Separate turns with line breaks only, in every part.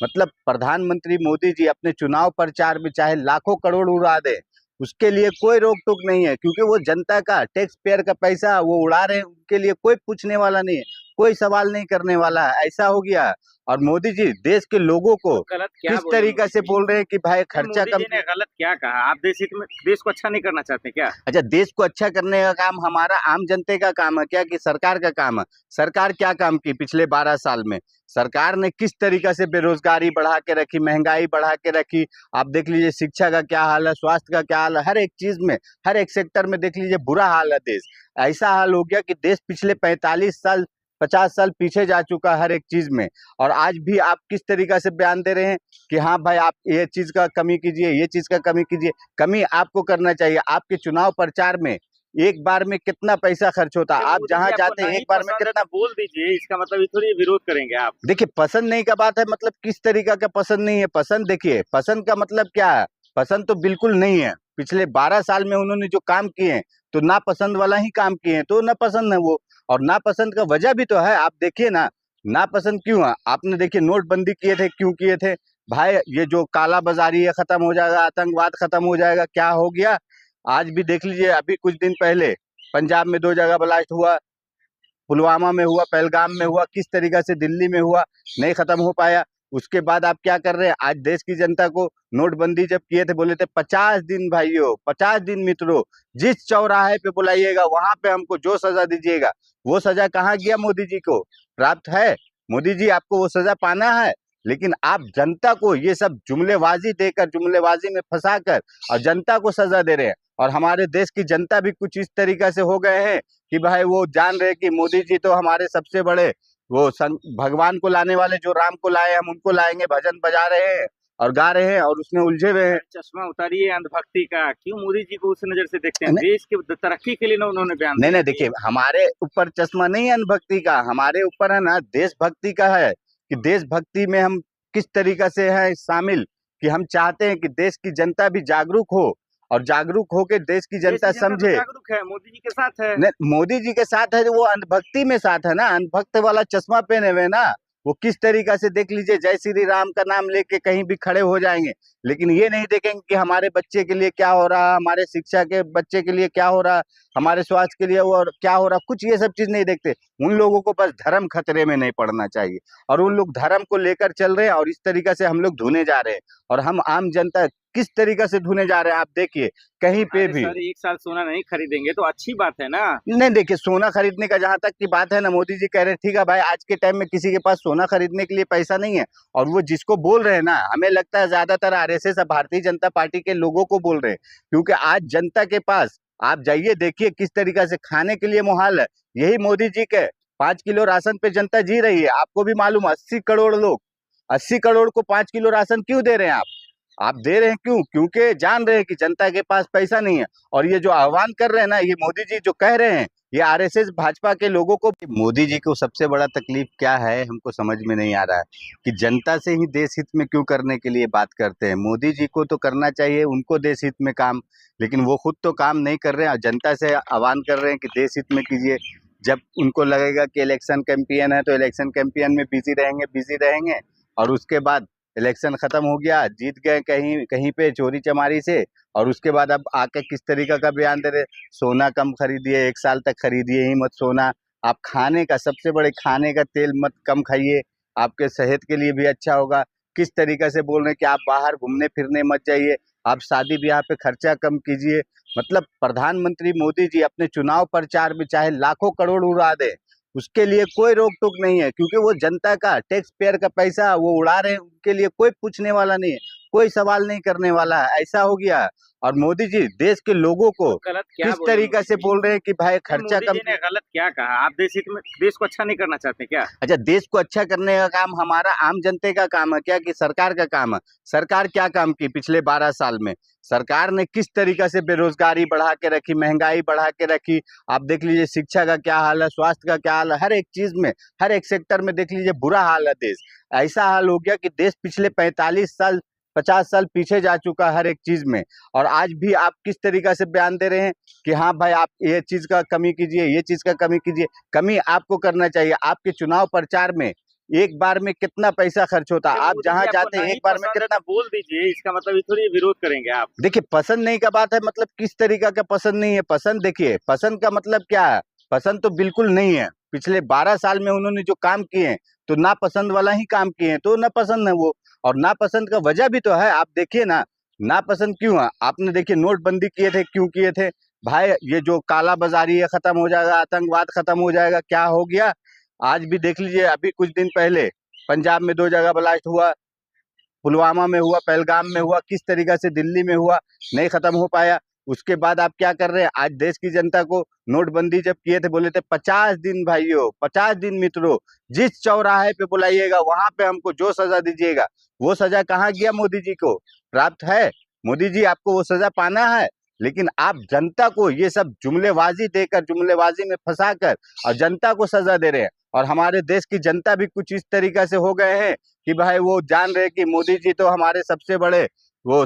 मतलब प्रधानमंत्री मोदी जी अपने चुनाव प्रचार में चाहे लाखों करोड़ उड़ा दे, उसके लिए कोई रोक टोक नहीं है, क्योंकि वो जनता का टैक्स पेयर का पैसा वो उड़ा रहे हैं। उनके लिए कोई पूछने वाला नहीं है, कोई सवाल नहीं करने वाला है, ऐसा हो गया। और मोदी जी देश के लोगों को
तो गलत क्या
किस
बोले
तरीका
मोदी
से
जी?
बोल रहे हैं कि भाई
नहीं,
खर्चा
मोदी
कम।
जी ने गलत क्या कहा? आप देश हित में देश को अच्छा नहीं करना चाहते क्या?
अच्छा, देश को अच्छा करने का काम हमारा आम जनते का काम है क्या, कि सरकार का काम है? सरकार क्या काम की पिछले 12 साल में? सरकार ने किस तरीका से बेरोजगारी बढ़ा के रखी, महंगाई बढ़ा के रखी। आप देख लीजिए शिक्षा का क्या हाल है, स्वास्थ्य का क्या हाल है, हर एक चीज में, हर एक सेक्टर में देख लीजिए बुरा हाल है देश। ऐसा हाल हो गया कि देश पिछले 45 साल 50 साल पीछे जा चुका है हर एक चीज में। और आज भी आप किस तरीका से बयान दे रहे हैं कि हाँ भाई आप ये चीज का कमी कीजिए, ये चीज का कमी कीजिए। कमी आपको करना चाहिए। आपके चुनाव प्रचार में एक बार में कितना पैसा खर्च होता है,
अरे
आप
मोदी
जहां
जी आपको
जाते हैं
नहीं
एक बार में
पसंद है
कितना।
तो बोल दीजिए, इसका मतलब ये थोड़ी विरोध करेंगे आप।
देखिए पसंद नहीं का बात है, मतलब किस तरीका का पसंद नहीं है? पसंद देखिए, पसंद का मतलब क्या है? पसंद तो बिल्कुल नहीं है। पिछले 12 साल में उन्होंने जो काम किए हैं, तो नापसंद वाला ही काम किए हैं, तो नापसंद है वो। और नापसंद का वजह भी तो है, आप देखिए ना। नापसंद क्यों है? आपने देखिए नोटबंदी किए थे, क्यों किए थे? भाई ये जो काला बाजारी है खत्म हो जाएगा, आतंकवाद खत्म हो जाएगा, क्या हो गया? आज भी देख लीजिए, अभी कुछ दिन पहले पंजाब में 2 जगह ब्लास्ट हुआ, पुलवामा में हुआ, पहलगाम में हुआ, किस तरीका से दिल्ली में हुआ, नहीं खत्म हो पाया। उसके बाद आप क्या कर रहे हैं? आज देश की जनता को नोटबंदी जब किए थे, बोले थे 50 दिन भाइयों, 50 दिन मित्रों, जिस चौराहे पे बुलाइएगा वहां पे हमको जो सजा दीजिएगा। वो सजा कहाँ गया? मोदी जी को प्राप्त है? मोदी जी आपको वो सजा पाना है, लेकिन आप जनता को ये सब जुमलेबाजी देकर, जुमलेबाजी में फंसाकर और जनता को सजा दे रहे हैं। और हमारे देश की जनता भी कुछ इस तरीका से हो गए हैं कि भाई वो जान रहे कि मोदी जी तो हमारे सबसे बड़े वो भगवान को लाने वाले, जो राम को लाए हम उनको लाएंगे, भजन बजा रहे हैं और गा रहे हैं और उसमें उलझे हुए हैं।
चश्मा उतारिए अंधभक्ति का। क्यों मोदी जी को उस नजर से देखते हैं?
नहीं
देश की तरक्की के लिए ना उन्होंने बयान
नहीं
दिया
नहीं,
कि
देखिए हमारे ऊपर चश्मा नहीं है अनुभक्ति का, हमारे ऊपर है ना देशभक्ति का है। कि देशभक्ति में हम किस तरीका से है शामिल, कि हम चाहते हैं कि देश की जनता भी जागरूक हो, और जागरूक होकर देश की
देश
जनता
की जनता तो
समझे।
जागरूक है, मोदी जी के साथ है।
नहीं, मोदी जी के साथ है, वो अंधभक्ति में साथ है ना, अंधभक्त वाला चश्मा पहने हुए ना। वो किस तरीका से देख लीजिए, जय श्री राम का नाम लेके कहीं भी खड़े हो जाएंगे, लेकिन ये नहीं देखेंगे कि हमारे बच्चे के लिए क्या हो रहा है, हमारे शिक्षा के बच्चे के लिए क्या हो रहा है, हमारे स्वास्थ्य के लिए और क्या हो रहा, कुछ ये सब चीज नहीं देखते। उन लोगों को बस धर्म खतरे में नहीं पड़ना चाहिए, और उन लोग धर्म को लेकर चल रहे हैं, और इस तरीका से हम लोग धुने जा रहे हैं। और हम आम जनता किस तरीका से धुने जा रहे हैं, आप देखिए कहीं पे
अरे
भी।
सर, एक साल सोना नहीं खरीदेंगे तो अच्छी बात है ना।
नहीं देखिए, सोना खरीदने का जहां तक की बात है ना, मोदी जी कह रहे हैं ठीक है भाई, आज के टाइम में किसी के पास सोना खरीदने के लिए पैसा नहीं है। और वो जिसको बोल रहे हैं ना, हमें लगता है ज्यादातर आरएसएस भारतीय जनता पार्टी के लोगों को बोल रहे हैं, क्योंकि आज जनता के पास आप जाइए देखिए किस तरीका से खाने के लिए मुहाल है। यही मोदी जी के 5 किलो राशन पे जनता जी रही है। आपको भी मालूम है, 80 करोड़ लोग, 80 करोड़ को 5 किलो राशन क्यों दे रहे हैं आप दे रहे हैं क्यों? क्योंकि जान रहे हैं कि जनता के पास पैसा नहीं है। और ये जो आह्वान कर रहे हैं ना, ये मोदी जी जो कह रहे हैं, ये आरएसएस भाजपा के लोगों को। मोदी जी को सबसे बड़ा तकलीफ क्या है हमको समझ में नहीं आ रहा है, कि जनता से ही देश हित में क्यों करने के लिए बात करते हैं। मोदी जी को तो करना चाहिए उनको देश हित में काम, लेकिन वो खुद तो काम नहीं कर रहे हैं, और जनता से आह्वान कर रहे हैं कि देश हित में कीजिए। जब उनको लगेगा कि इलेक्शन कैंपेन है, तो इलेक्शन कैंपेन में बिजी रहेंगे, और उसके बाद इलेक्शन खत्म हो गया, जीत गए कहीं कहीं पे चोरी चमारी से, और उसके बाद अब आके किस तरीका का बयान दे रहे, सोना कम खरीदिए, 1 साल तक खरीदिए ही मत सोना। आप खाने का, सबसे बड़े खाने का तेल मत कम खाइए, आपके सेहत के लिए भी अच्छा होगा। किस तरीका से बोल रहे हैं कि आप बाहर घूमने फिरने मत जाइए, आप शादी ब्याह पे खर्चा कम कीजिए। मतलब प्रधानमंत्री मोदी जी अपने चुनाव प्रचार में चाहे लाखों करोड़ उड़ा दे, उसके लिए कोई रोक टोक नहीं है, क्योंकि वो जनता का टैक्स पेयर का पैसा वो उड़ा रहे हैं। उनके लिए कोई पूछने वाला नहीं है, कोई सवाल नहीं करने वाला है, ऐसा हो गया। और मोदी जी देश के लोगों को
तो गलत क्या
किस
बोले
तरीका
मोदी
से
जी?
बोल रहे हैं कि भाई
नहीं,
खर्चा
मोदी
कम।
जी ने गलत क्या कहा? आप देश हित में देश को अच्छा नहीं करना चाहते क्या?
अच्छा, देश को अच्छा करने का काम हमारा आम जनते का काम है क्या, कि सरकार का काम है? सरकार क्या काम की पिछले 12 साल में? सरकार ने किस तरीका से बेरोजगारी बढ़ा के रखी, महंगाई बढ़ा के रखी। आप देख लीजिए शिक्षा का क्या हाल है, स्वास्थ्य का क्या हाल है, हर एक चीज में, हर एक सेक्टर में देख लीजिए बुरा हाल है देश। ऐसा हाल हो गया कि देश पिछले 45 साल 50 साल पीछे जा चुका है हर एक चीज में। और आज भी आप किस तरीका से बयान दे रहे हैं कि हाँ भाई आप ये चीज का कमी कीजिए, ये चीज का कमी कीजिए। कमी आपको करना चाहिए। आपके चुनाव प्रचार में एक बार में कितना पैसा खर्च होता है।
अरे
आप
मोदी
जहाँ
जी आपको
जाते हैं
नहीं
एक बार में
पसंद है
कितना।
तो बोल दीजिए, इसका मतलब ये थोड़ी विरोध करेंगे आप।
देखिए पसंद नहीं का बात है, मतलब किस तरीका का पसंद नहीं है। पसंद देखिए, पसंद का मतलब क्या है, पसंद तो बिल्कुल नहीं है। पिछले 12 साल में उन्होंने जो काम किए हैं तो नापसंद वाला ही काम किए हैं, तो नापसंद है वो। और नापसंद का वजह भी तो है, आप देखिए ना, नापसंद क्यों है। आपने देखिए नोटबंदी किए थे, क्यों किए थे भाई। ये जो काला बाजारी है खत्म हो जाएगा, आतंकवाद खत्म हो जाएगा, क्या हो गया। आज भी देख लीजिए, अभी कुछ दिन पहले पंजाब में 2 जगह ब्लास्ट हुआ, पुलवामा में हुआ, पहलगाम में हुआ, किस तरीका से दिल्ली में हुआ, नहीं खत्म हो पाया। उसके बाद आप क्या कर रहे हैं, आज देश की जनता को नोटबंदी जब किए थे बोले थे 50 दिन भाइयों, 50 दिन मित्रों, जिस चौराहे पे बुलाइएगा वहां पे हमको जो सजा दीजिएगा। वो सजा कहाँ गया, मोदी जी को प्राप्त है। मोदी जी आपको वो सजा पाना है, लेकिन आप जनता को ये सब जुमलेबाजी देकर, जुमलेबाजी में फंसाकर और जनता को सजा दे रहे हैं। और हमारे देश की जनता भी कुछ इस तरीका से हो गए हैं कि भाई वो जान रहे कि मोदी जी तो हमारे सबसे बड़े वो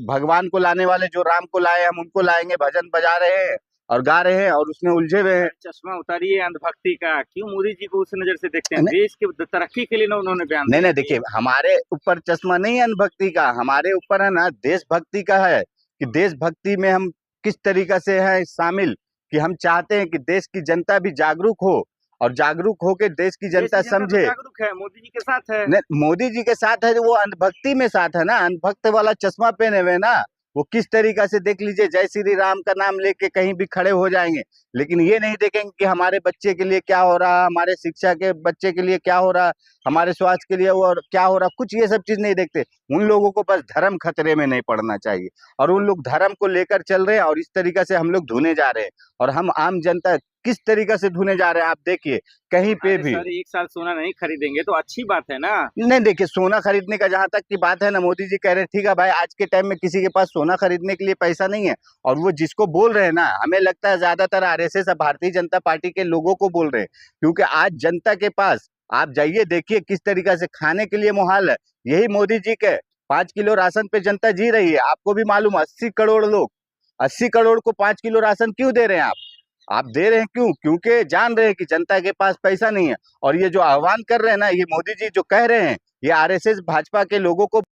भगवान को लाने वाले, जो राम को लाए हम उनको लाएंगे, भजन बजा रहे हैं और गा रहे हैं और उसमें उलझे हुए हैं।
चश्मा उतारिए अंधभक्ति का, क्यों मोदी जी को उस नजर से देखते हैं?
नहीं
देश की तरक्की के लिए ना उन्होंने बयान
नहीं
दिया
नहीं,
कि
देखिए हमारे ऊपर चश्मा नहीं है अनुभक्ति का, हमारे ऊपर है ना देशभक्ति का है। कि देशभक्ति में हम किस तरीका से हैं शामिल, कि हम चाहते हैं कि देश की जनता भी जागरूक हो और जागरूक होकर देश की
देश
जनता
की जनता तो
समझे।
जागरूक है, मोदी जी के साथ है।
नहीं, मोदी जी के साथ है, वो अंधभक्ति में साथ है ना, अंधभक्त वाला चश्मा पहने हुए ना। वो किस तरीका से देख लीजिए, जय श्री राम का नाम लेके कहीं भी खड़े हो जाएंगे, लेकिन ये नहीं देखेंगे कि हमारे बच्चे के लिए क्या हो रहा, हमारे शिक्षा के बच्चे के लिए क्या हो रहा, हमारे स्वास्थ्य के लिए वो और क्या हो रहा, कुछ ये सब चीज नहीं देखते। उन लोगों को बस धर्म खतरे में नहीं पड़ना चाहिए, और उन लोग धर्म को लेकर चल रहे हैं और इस तरीका से हम लोग धुने जा रहे हैं। और हम आम जनता किस तरीका से धुने जा रहे हैं, आप देखिए कहीं पे
अरे
भी।
सर, एक साल सोना नहीं खरीदेंगे तो अच्छी बात है ना।
नहीं देखिए, सोना खरीदने का जहां तक की बात है ना, मोदी जी कह रहे हैं ठीक है भाई, आज के टाइम में किसी के पास सोना खरीदने के लिए पैसा नहीं है। और वो जिसको बोल रहे हैं ना, हमें लगता है ज्यादातर आरएसएस भारतीय जनता पार्टी के लोगों को बोल रहे हैं, क्योंकि आज जनता के पास आप जाइए देखिए किस तरीका से खाने के लिए मुहाल है। यही मोदी जी के 5 किलो राशन पे जनता जी रही है। आपको भी मालूम है, 80 करोड़ लोग, 80 करोड़ को 5 किलो राशन क्यों दे रहे हैं आप दे रहे हैं क्यों, क्योंकि जान रहे हैं कि जनता के पास पैसा नहीं है। और ये जो आह्वान कर रहे हैं ना, ये मोदी जी जो कह रहे हैं, ये आरएसएस भाजपा के लोगों को